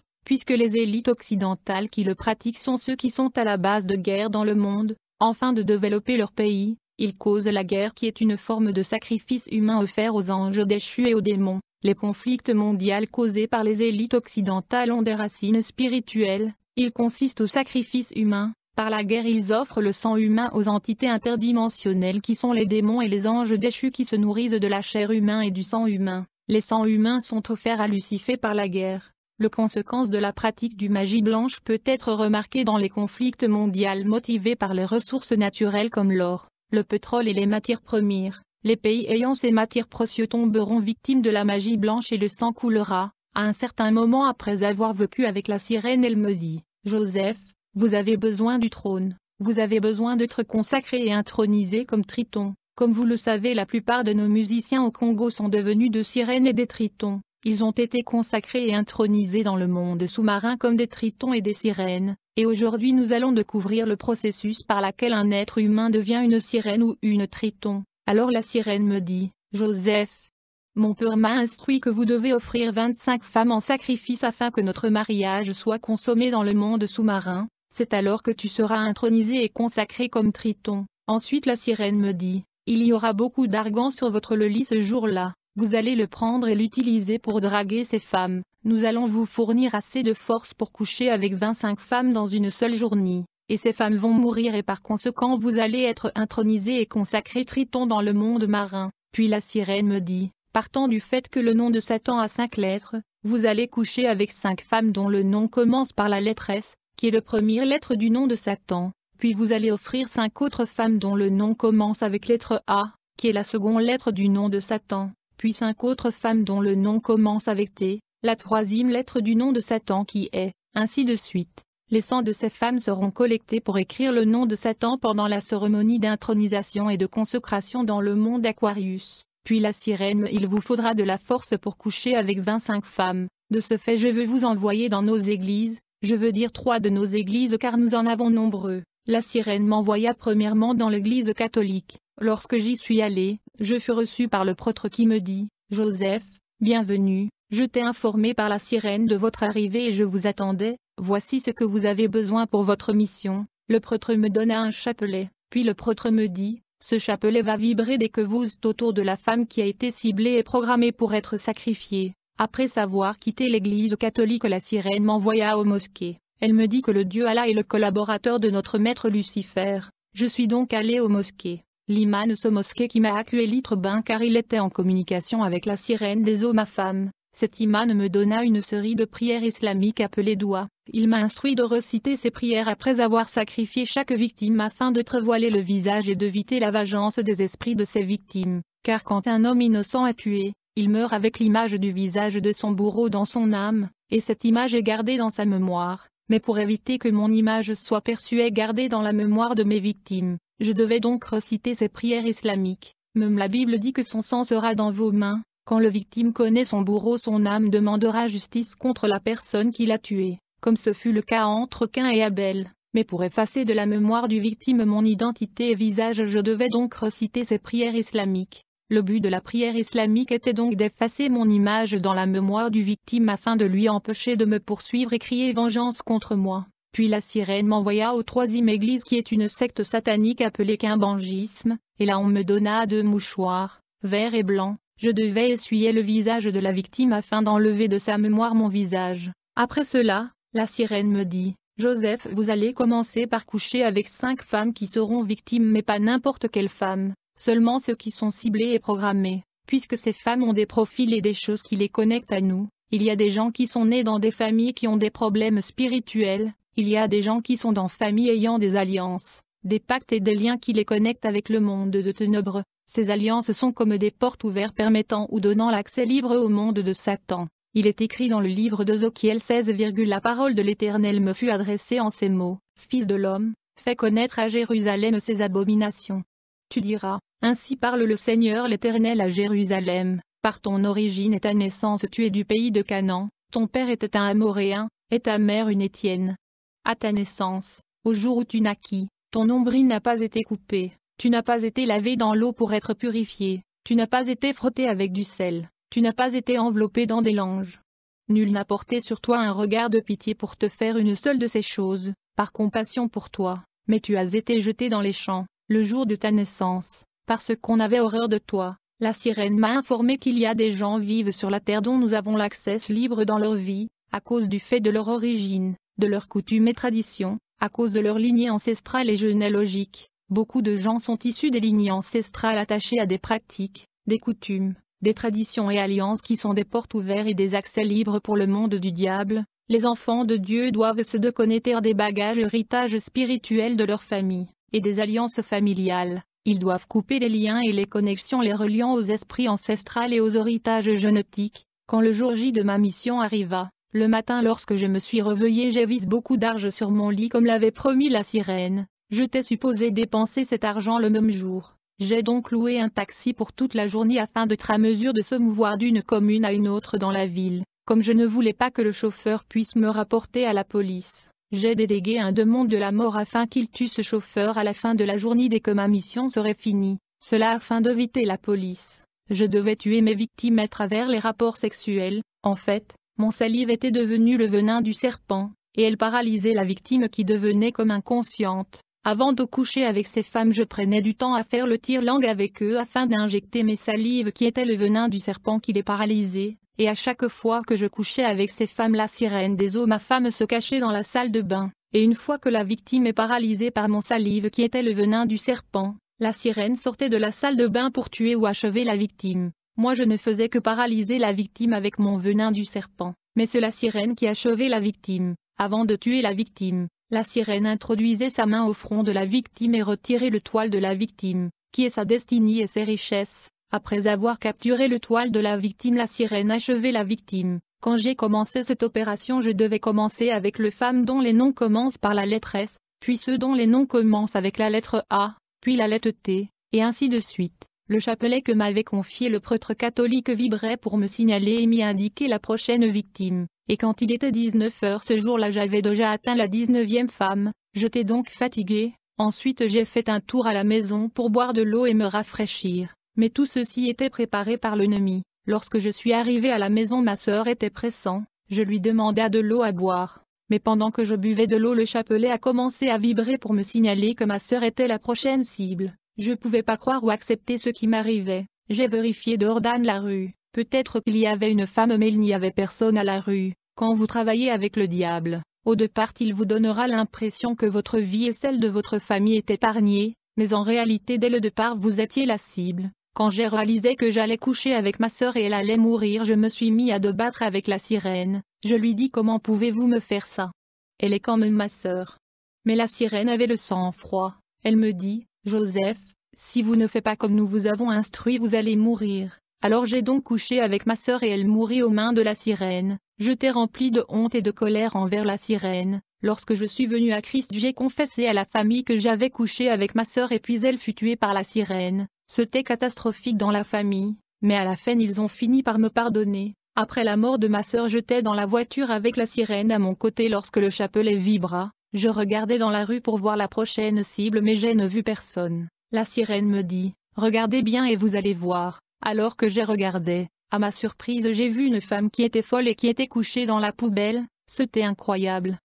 Puisque les élites occidentales qui le pratiquent sont ceux qui sont à la base de guerre dans le monde, afin de développer leur pays, ils causent la guerre qui est une forme de sacrifice humain offert aux anges déchus et aux démons. Les conflits mondiaux causés par les élites occidentales ont des racines spirituelles, ils consistent au sacrifice humain. Par la guerre ils offrent le sang humain aux entités interdimensionnelles qui sont les démons et les anges déchus qui se nourrissent de la chair humaine et du sang humain. Les sangs humains sont offerts à Lucifer par la guerre. La conséquence de la pratique du magie blanche peut être remarquée dans les conflits mondiaux motivés par les ressources naturelles comme l'or, le pétrole et les matières premières. Les pays ayant ces matières précieuses tomberont victimes de la magie blanche et le sang coulera. À un certain moment après avoir vécu avec la sirène, elle me dit, « Joseph, vous avez besoin du trône, vous avez besoin d'être consacré et intronisé comme Triton. Comme vous le savez, la plupart de nos musiciens au Congo sont devenus de sirènes et des tritons. Ils ont été consacrés et intronisés dans le monde sous-marin comme des tritons et des sirènes, et aujourd'hui nous allons découvrir le processus par lequel un être humain devient une sirène ou une triton. » Alors la sirène me dit, « Joseph, Mon père m'a instruit que vous devez offrir 25 femmes en sacrifice afin que notre mariage soit consommé dans le monde sous-marin, c'est alors que tu seras intronisé et consacré comme Triton. Ensuite la sirène me dit, il y aura beaucoup d'argent sur votre lit ce jour-là, vous allez le prendre et l'utiliser pour draguer ces femmes, nous allons vous fournir assez de force pour coucher avec 25 femmes dans une seule journée, et ces femmes vont mourir et par conséquent vous allez être intronisé et consacré Triton dans le monde marin. Puis la sirène me dit, partant du fait que le nom de Satan a 5 lettres, vous allez coucher avec 5 femmes dont le nom commence par la lettre S, qui est la première lettre du nom de Satan, puis vous allez offrir 5 autres femmes dont le nom commence avec lettre A, qui est la seconde lettre du nom de Satan, puis 5 autres femmes dont le nom commence avec T, la troisième lettre du nom de Satan qui est, ainsi de suite. Les sangs de ces femmes seront collectés pour écrire le nom de Satan pendant la cérémonie d'intronisation et de consécration dans le monde Aquarius. Puis la sirène, il vous faudra de la force pour coucher avec 25 femmes. De ce fait je veux vous envoyer dans nos églises, je veux dire 3 de nos églises car nous en avons nombreux. La sirène m'envoya premièrement dans l'église catholique. Lorsque j'y suis allé, je fus reçu par le prêtre qui me dit, Joseph, bienvenue, je t'ai informé par la sirène de votre arrivée et je vous attendais, voici ce que vous avez besoin pour votre mission. Le prêtre me donna un chapelet, puis le prêtre me dit, ce chapelet va vibrer dès que vous êtes autour de la femme qui a été ciblée et programmée pour être sacrifiée. Après avoir quitté l'église catholique, la sirène m'envoya aux mosquées. Elle me dit que le Dieu Allah est le collaborateur de notre maître Lucifer. Je suis donc allé aux mosquées. L'imam de ce mosquée qui m'a accueilli très bien car il était en communication avec la sirène des eaux ma femme. Cet imam me donna une série de prières islamiques appelées doua. Il m'a instruit de reciter ces prières après avoir sacrifié chaque victime afin de voiler le visage et d'éviter la vengeance des esprits de ces victimes. Car quand un homme innocent est tué, il meurt avec l'image du visage de son bourreau dans son âme, et cette image est gardée dans sa mémoire. Mais pour éviter que mon image soit perçue et gardée dans la mémoire de mes victimes, je devais donc reciter ces prières islamiques. Même la Bible dit que son sang sera dans vos mains. Quand le victime connaît son bourreau, son âme demandera justice contre la personne qui l'a tué, comme ce fut le cas entre Caïn et Abel. Mais pour effacer de la mémoire du victime mon identité et visage, je devais donc reciter ces prières islamiques. Le but de la prière islamique était donc d'effacer mon image dans la mémoire du victime afin de lui empêcher de me poursuivre et crier vengeance contre moi. Puis la sirène m'envoya au 3e église qui est une secte satanique appelée Kimbangisme, et là on me donna 2 mouchoirs, verts et blancs. Je devais essuyer le visage de la victime afin d'enlever de sa mémoire mon visage. Après cela, la sirène me dit, Joseph, vous allez commencer par coucher avec 5 femmes qui seront victimes mais pas n'importe quelle femme. Seulement ceux qui sont ciblés et programmés, puisque ces femmes ont des profils et des choses qui les connectent à nous. Il y a des gens qui sont nés dans des familles qui ont des problèmes spirituels, il y a des gens qui sont dans familles ayant des alliances, des pactes et des liens qui les connectent avec le monde de ténèbres. Ces alliances sont comme des portes ouvertes permettant ou donnant l'accès libre au monde de Satan. Il est écrit dans le livre d'Ézéchiel 16, la parole de l'Éternel me fut adressée en ces mots, Fils de l'homme, fais connaître à Jérusalem ses abominations. Tu diras, ainsi parle le Seigneur l'Éternel à Jérusalem, par ton origine et ta naissance tu es du pays de Canaan, ton père était un Amoréen, et ta mère une Étienne. À ta naissance, au jour où tu naquis, ton nombril n'a pas été coupé, tu n'as pas été lavé dans l'eau pour être purifié, tu n'as pas été frotté avec du sel, tu n'as pas été enveloppé dans des langes. Nul n'a porté sur toi un regard de pitié pour te faire une seule de ces choses, par compassion pour toi, mais tu as été jeté dans les champs, le jour de ta naissance, parce qu'on avait horreur de toi. La sirène m'a informé qu'il y a des gens vivent sur la terre dont nous avons l'accès libre dans leur vie, à cause du fait de leur origine, de leurs coutumes et traditions, à cause de leur lignée ancestrale et généalogique. Beaucoup de gens sont issus des lignées ancestrales attachées à des pratiques, des coutumes, des traditions et alliances qui sont des portes ouvertes et des accès libres pour le monde du diable. Les enfants de Dieu doivent se déconnecter des bagages et héritages spirituels de leur famille, et des alliances familiales. Ils doivent couper les liens et les connexions les reliant aux esprits ancestrales et aux héritages génétiques. Quand le jour J de ma mission arriva, le matin lorsque je me suis réveillé, j'ai vu beaucoup d'argent sur mon lit comme l'avait promis la sirène. Je t'ai supposé dépenser cet argent le même jour. J'ai donc loué un taxi pour toute la journée afin d'être à mesure de se mouvoir d'une commune à une autre dans la ville. Comme je ne voulais pas que le chauffeur puisse me rapporter à la police, j'ai délégué un démon de la mort afin qu'il tue ce chauffeur à la fin de la journée dès que ma mission serait finie. Cela afin d'éviter la police. je devais tuer mes victimes à travers les rapports sexuels. En fait, mon salive était devenue le venin du serpent, et elle paralysait la victime qui devenait comme inconsciente. Avant de coucher avec ces femmes, je prenais du temps à faire le tire-langue avec eux afin d'injecter mes salives qui étaient le venin du serpent qui les paralysait, et à chaque fois que je couchais avec ces femmes, la sirène des eaux, ma femme, se cachait dans la salle de bain, et une fois que la victime est paralysée par mon salive qui était le venin du serpent, la sirène sortait de la salle de bain pour tuer ou achever la victime. Moi je ne faisais que paralyser la victime avec mon venin du serpent, mais c'est la sirène qui achevait la victime. Avant de tuer la victime, la sirène introduisait sa main au front de la victime et retirait le toile de la victime, qui est sa destinée et ses richesses. Après avoir capturé le toile de la victime, la sirène achevait la victime. Quand j'ai commencé cette opération, je devais commencer avec les femmes dont les noms commencent par la lettre S, puis ceux dont les noms commencent avec la lettre A, puis la lettre T, et ainsi de suite. Le chapelet que m'avait confié le prêtre catholique vibrait pour me signaler et m'y indiquer la prochaine victime. Et quand il était 19 heures ce jour-là, j'avais déjà atteint la 19e femme. J'étais donc fatigué. Ensuite j'ai fait un tour à la maison pour boire de l'eau et me rafraîchir. Mais tout ceci était préparé par l'ennemi. Lorsque je suis arrivé à la maison, ma sœur était pressant. Je lui demanda de l'eau à boire. Mais pendant que je buvais de l'eau, le chapelet a commencé à vibrer pour me signaler que ma sœur était la prochaine cible. Je ne pouvais pas croire ou accepter ce qui m'arrivait. J'ai vérifié dehors dans la rue. Peut-être qu'il y avait une femme, mais il n'y avait personne à la rue. Quand vous travaillez avec le diable, au départ il vous donnera l'impression que votre vie et celle de votre famille est épargnée, mais en réalité dès le départ vous étiez la cible. Quand j'ai réalisé que j'allais coucher avec ma sœur et elle allait mourir, je me suis mis à débattre avec la sirène. Je lui dis: comment pouvez-vous me faire ça? Elle est quand même ma sœur. Mais la sirène avait le sang-froid. Elle me dit: Joseph, si vous ne faites pas comme nous vous avons instruit, vous allez mourir. Alors j'ai donc couché avec ma sœur et elle mourut aux mains de la sirène. J'étais rempli de honte et de colère envers la sirène. Lorsque je suis venu à Christ, j'ai confessé à la famille que j'avais couché avec ma sœur et puis elle fut tuée par la sirène. C'était catastrophique dans la famille, mais à la fin ils ont fini par me pardonner. Après la mort de ma sœur, j'étais dans la voiture avec la sirène à mon côté lorsque le chapelet vibra. Je regardais dans la rue pour voir la prochaine cible, mais je ne vis personne. La sirène me dit: regardez bien et vous allez voir. Alors que j'ai regardé, à ma surprise j'ai vu une femme qui était folle et qui était couchée dans la poubelle. C'était incroyable.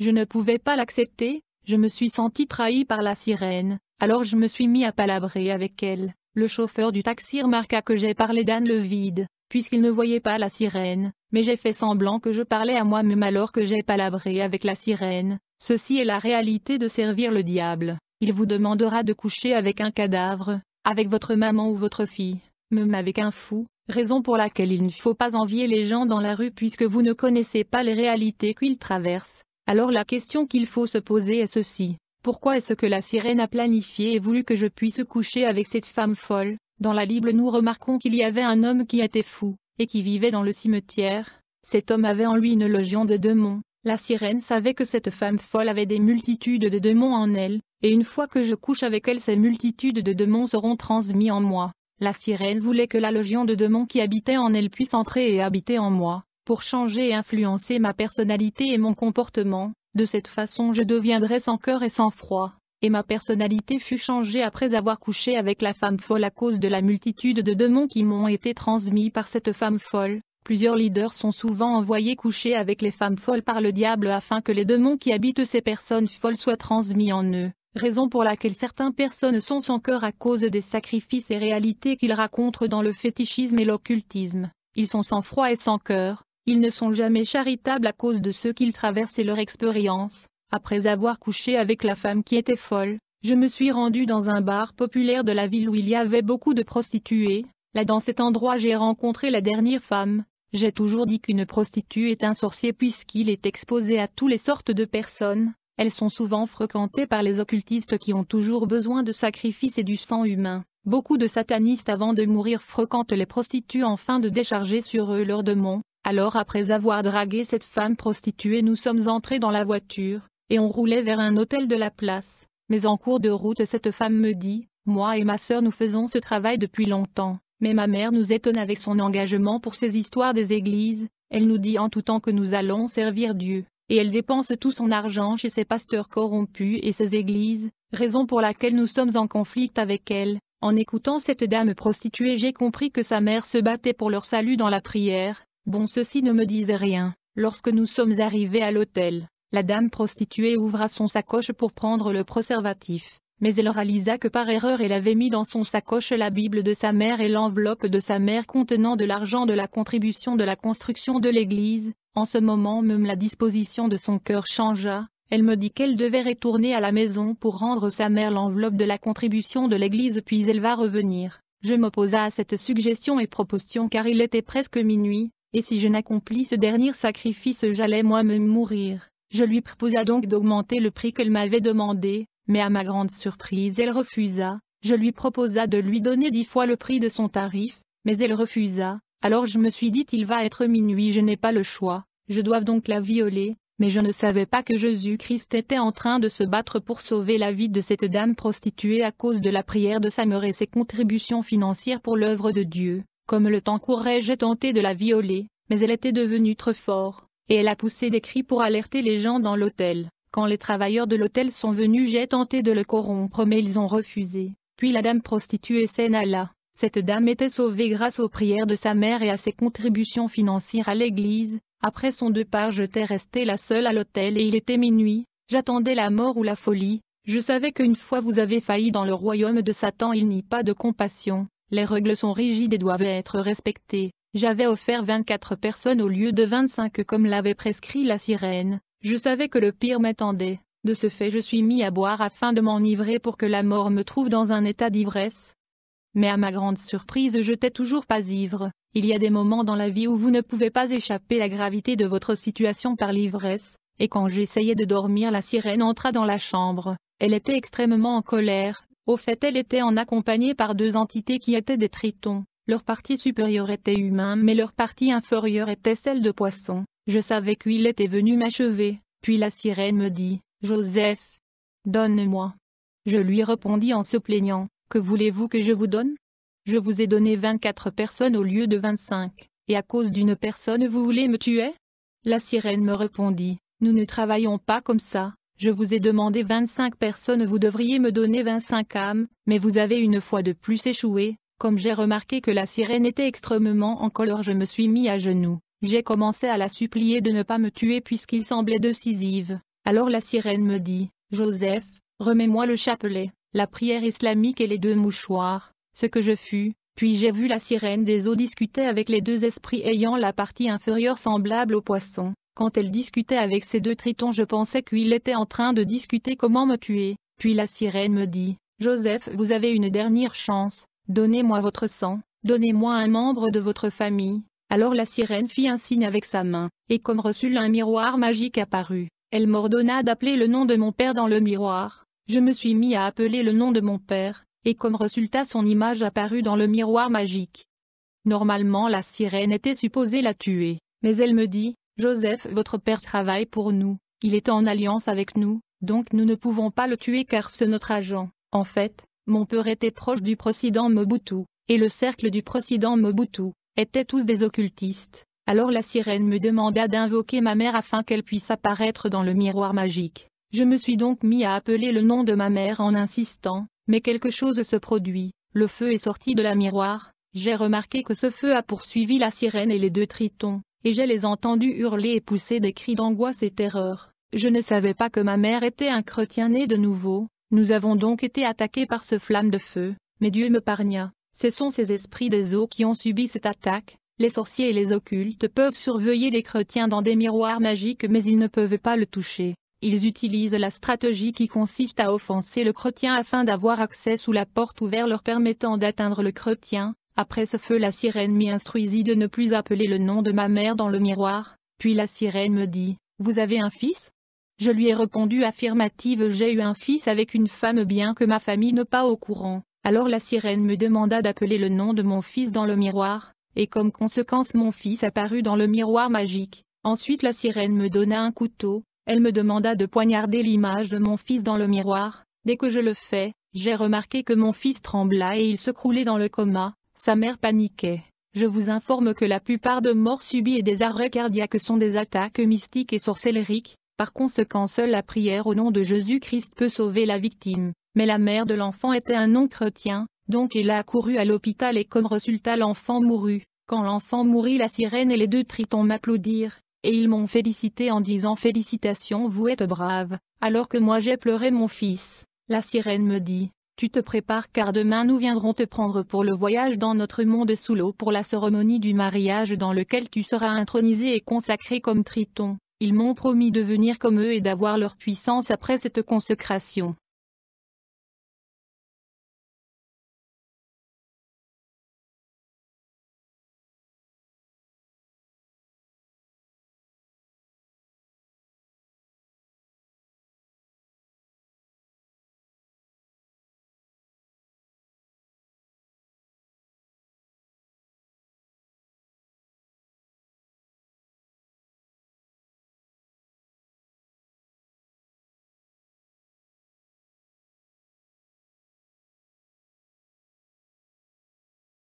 Je ne pouvais pas l'accepter. Je me suis senti trahi par la sirène. Alors je me suis mis à palabrer avec elle. Le chauffeur du taxi remarqua que j'ai parlé dans le vide, puisqu'il ne voyait pas la sirène, mais j'ai fait semblant que je parlais à moi-même alors que j'ai palabré avec la sirène. Ceci est la réalité de servir le diable. Il vous demandera de coucher avec un cadavre, avec votre maman ou votre fille, même avec un fou, raison pour laquelle il ne faut pas envier les gens dans la rue puisque vous ne connaissez pas les réalités qu'ils traversent. Alors la question qu'il faut se poser est ceci: pourquoi est-ce que la sirène a planifié et voulu que je puisse coucher avec cette femme folle? Dans la Bible nous remarquons qu'il y avait un homme qui était fou, et qui vivait dans le cimetière. Cet homme avait en lui une légion de démons. La sirène savait que cette femme folle avait des multitudes de démons en elle, et une fois que je couche avec elle, ces multitudes de démons seront transmis en moi. La sirène voulait que la légion de démons qui habitait en elle puisse entrer et habiter en moi, pour changer et influencer ma personnalité et mon comportement. De cette façon je deviendrais sans cœur et sans froid. Et ma personnalité fut changée après avoir couché avec la femme folle à cause de la multitude de démons qui m'ont été transmis par cette femme folle. Plusieurs leaders sont souvent envoyés coucher avec les femmes folles par le diable afin que les démons qui habitent ces personnes folles soient transmis en eux. Raison pour laquelle certaines personnes sont sans cœur à cause des sacrifices et réalités qu'ils racontent dans le fétichisme et l'occultisme. Ils sont sans froid et sans cœur. Ils ne sont jamais charitables à cause de ce qu'ils traversent et leur expérience. Après avoir couché avec la femme qui était folle, je me suis rendu dans un bar populaire de la ville où il y avait beaucoup de prostituées. Là dans cet endroit j'ai rencontré la dernière femme. J'ai toujours dit qu'une prostituée est un sorcier puisqu'il est exposé à toutes les sortes de personnes. Elles sont souvent fréquentées par les occultistes qui ont toujours besoin de sacrifices et du sang humain. Beaucoup de satanistes avant de mourir fréquentent les prostituées afin de décharger sur eux leurs démons. Alors après avoir dragué cette femme prostituée, nous sommes entrés dans la voiture, et on roulait vers un hôtel de la place. Mais en cours de route cette femme me dit: moi et ma sœur nous faisons ce travail depuis longtemps, mais ma mère nous étonne avec son engagement pour ces histoires des églises. Elle nous dit en tout temps que nous allons servir Dieu, et elle dépense tout son argent chez ses pasteurs corrompus et ses églises, raison pour laquelle nous sommes en conflit avec elle. En écoutant cette dame prostituée, j'ai compris que sa mère se battait pour leur salut dans la prière. Bon, ceci ne me disait rien. Lorsque nous sommes arrivés à l'hôtel, la dame prostituée ouvra son sacoche pour prendre le préservatif, mais elle réalisa que par erreur elle avait mis dans son sacoche la Bible de sa mère et l'enveloppe de sa mère contenant de l'argent de la contribution de la construction de l'église. En ce moment même la disposition de son cœur changea. Elle me dit qu'elle devait retourner à la maison pour rendre sa mère l'enveloppe de la contribution de l'église puis elle va revenir. Je m'opposa à cette suggestion et proposition car il était presque minuit, et si je n'accomplis ce dernier sacrifice j'allais moi-même mourir. Je lui proposa donc d'augmenter le prix qu'elle m'avait demandé, mais à ma grande surprise elle refusa. Je lui proposa de lui donner 10 fois le prix de son tarif, mais elle refusa. Alors je me suis dit il va être minuit, je n'ai pas le choix, je dois donc la violer. Mais je ne savais pas que Jésus-Christ était en train de se battre pour sauver la vie de cette dame prostituée à cause de la prière de sa mère et ses contributions financières pour l'œuvre de Dieu. Comme le temps courait, j'ai tenté de la violer, mais elle était devenue trop forte, et elle a poussé des cris pour alerter les gens dans l'hôtel. Quand les travailleurs de l'hôtel sont venus, j'ai tenté de le corrompre mais ils ont refusé. Puis la dame prostituée s'en alla. Cette dame était sauvée grâce aux prières de sa mère et à ses contributions financières à l'église. Après son départ, j'étais restée la seule à l'hôtel et il était minuit. J'attendais la mort ou la folie. Je savais qu'une fois vous avez failli dans le royaume de Satan, il n'y a pas de compassion. Les règles sont rigides et doivent être respectées. J'avais offert 24 personnes au lieu de 25 comme l'avait prescrit la sirène. Je savais que le pire m'attendait. De ce fait, je suis mis à boire afin de m'enivrer pour que la mort me trouve dans un état d'ivresse. Mais à ma grande surprise, je n'étais toujours pas ivre. Il y a des moments dans la vie où vous ne pouvez pas échapper à la gravité de votre situation par l'ivresse, et quand j'essayais de dormir, la sirène entra dans la chambre. Elle était extrêmement en colère. Au fait, elle était accompagnée par 2 entités qui étaient des tritons. Leur partie supérieure était humain mais leur partie inférieure était celle de poisson. Je savais qu'il était venu m'achever. Puis la sirène me dit, « Joseph, donne-moi. » Je lui répondis en se plaignant, « Que voulez-vous que je vous donne ? Je vous ai donné 24 personnes au lieu de 25, et à cause d'une personne vous voulez me tuer ?» La sirène me répondit, « Nous ne travaillons pas comme ça, je vous ai demandé 25 personnes, vous devriez me donner 25 âmes, mais vous avez une fois de plus échoué. » Comme j'ai remarqué que la sirène était extrêmement en colère, je me suis mis à genoux. J'ai commencé à la supplier de ne pas me tuer puisqu'il semblait décisif. Alors la sirène me dit, « Joseph, remets-moi le chapelet, la prière islamique et les 2 mouchoirs. » Ce que je fus, puis j'ai vu la sirène des eaux discuter avec les 2 esprits ayant la partie inférieure semblable au poisson. Quand elle discutait avec ces 2 tritons, je pensais qu'il était en train de discuter comment me tuer. Puis la sirène me dit, « Joseph, vous avez une dernière chance, donnez-moi votre sang, donnez-moi un membre de votre famille. » Alors la sirène fit un signe avec sa main, et comme reçut un miroir magique apparut, elle m'ordonna d'appeler le nom de mon père dans le miroir. Je me suis mis à appeler le nom de mon père, et comme résultat son image apparut dans le miroir magique. Normalement la sirène était supposée la tuer, mais elle me dit, « Joseph, votre père travaille pour nous, il est en alliance avec nous, donc nous ne pouvons pas le tuer car c'est notre agent. » En fait, mon père était proche du président Mobutu, et le cercle du président Mobutu étaient tous des occultistes. Alors la sirène me demanda d'invoquer ma mère afin qu'elle puisse apparaître dans le miroir magique. Je me suis donc mis à appeler le nom de ma mère en insistant, mais quelque chose se produit, le feu est sorti de la miroir. J'ai remarqué que ce feu a poursuivi la sirène et les 2 tritons, et je les entendus hurler et pousser des cris d'angoisse et terreur. Je ne savais pas que ma mère était un chrétien né de nouveau. Nous avons donc été attaqués par ce flamme de feu, mais Dieu m'épargna. Ce sont ces esprits des eaux qui ont subi cette attaque. Les sorciers et les occultes peuvent surveiller les chrétiens dans des miroirs magiques mais ils ne peuvent pas le toucher. Ils utilisent la stratégie qui consiste à offenser le chrétien afin d'avoir accès sous la porte ouverte leur permettant d'atteindre le chrétien. Après ce feu, la sirène m'y instruisit de ne plus appeler le nom de ma mère dans le miroir. Puis la sirène me dit, « Vous avez un fils ?» Je lui ai répondu affirmative, j'ai eu un fils avec une femme bien que ma famille n'est pas au courant. Alors la sirène me demanda d'appeler le nom de mon fils dans le miroir, et comme conséquence mon fils apparut dans le miroir magique. Ensuite la sirène me donna un couteau, elle me demanda de poignarder l'image de mon fils dans le miroir. Dès que je le fais, j'ai remarqué que mon fils trembla et il se croulait dans le coma, sa mère paniquait. Je vous informe que la plupart de morts subies et des arrêts cardiaques sont des attaques mystiques et sorcellériques. Par conséquent, seule la prière au nom de Jésus-Christ peut sauver la victime. Mais la mère de l'enfant était un non-chrétien, Donc il a couru à l'hôpital et comme résultat l'enfant mourut. Quand l'enfant mourit, la sirène et les deux tritons m'applaudirent, et ils m'ont félicité en disant félicitations, vous êtes brave, alors que moi j'ai pleuré mon fils. La sirène me dit, tu te prépares car demain nous viendrons te prendre pour le voyage dans notre monde sous l'eau pour la cérémonie du mariage dans lequel tu seras intronisé et consacré comme triton. Ils m'ont promis de venir comme eux et d'avoir leur puissance après cette consécration.